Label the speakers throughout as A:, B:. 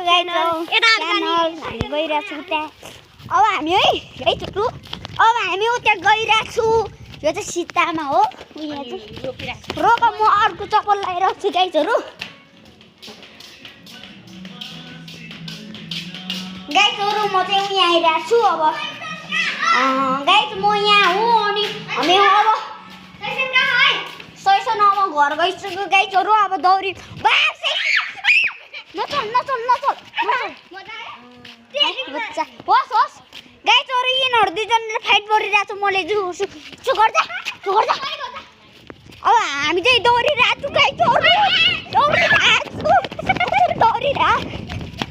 A: guys हामी गइरहेछौँ त्यहाँ अब हामी है चुटु अब हामी उता गइरहेछौँ यो चाहिँ सीतामा हो रोक म अर्को चप्पल लगाइरहेको छु गाइसहरू गाइसहरू म चाहिँ यहाँ आइरहेको छु अब गाइस म यहाँ हो अनि हामी अब सैसनामा घर गइसक्यो गाइसहरू अब दौडी नचल होस् गाइसहरू यिनीहरू दुईजनाले फाइट गरिरहेको छ मैले जो गर्दा अब हामी चाहिँ दौडिरहेको छु गाइसहरू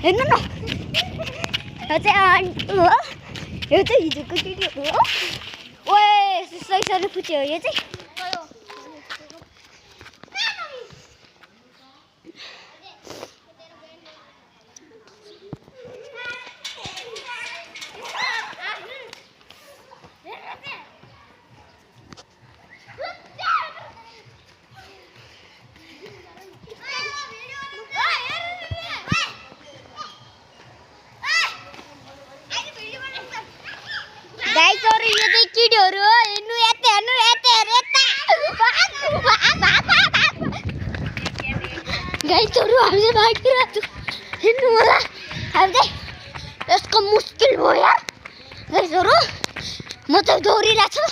A: हेर्नु न यो चाहिँ हिजोको केटीहरू हो ओए सैसले पुच्यो यो चाहिँ गाइसहरू यो चाहिँ किडीहरू हो हेर्नु गाइसहरू हामी चाहिँ भागिरहेको छु हेर्नु होला हामी चाहिँ यसको मुस्किल भयो यार गाइसहरू म चाहिँ दौडिरहेको छु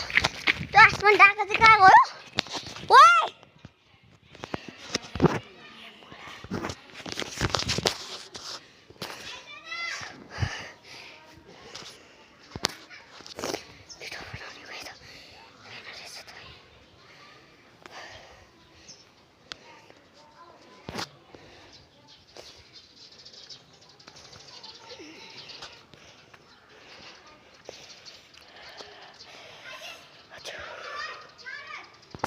A: त्यो आसमान डाका चाहिँ कहाँ गयो ओए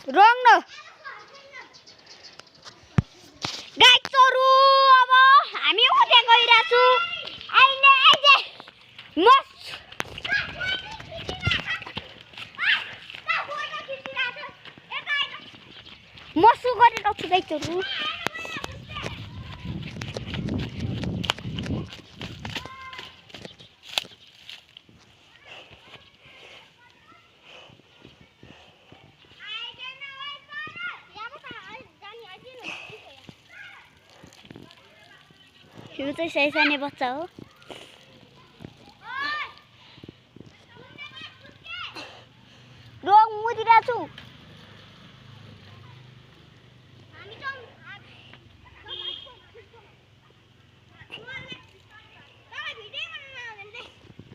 A: रङ न गाइसहरू अब हामी उता गइरहेको छु आइले मसु गरिरहेको छु गाइसहरू यो चाहिँ साइसाने बच्चा हो रङ मुदिरहेको छु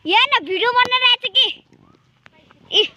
A: यहाँ न भिडियो बनाइरहेको छु कि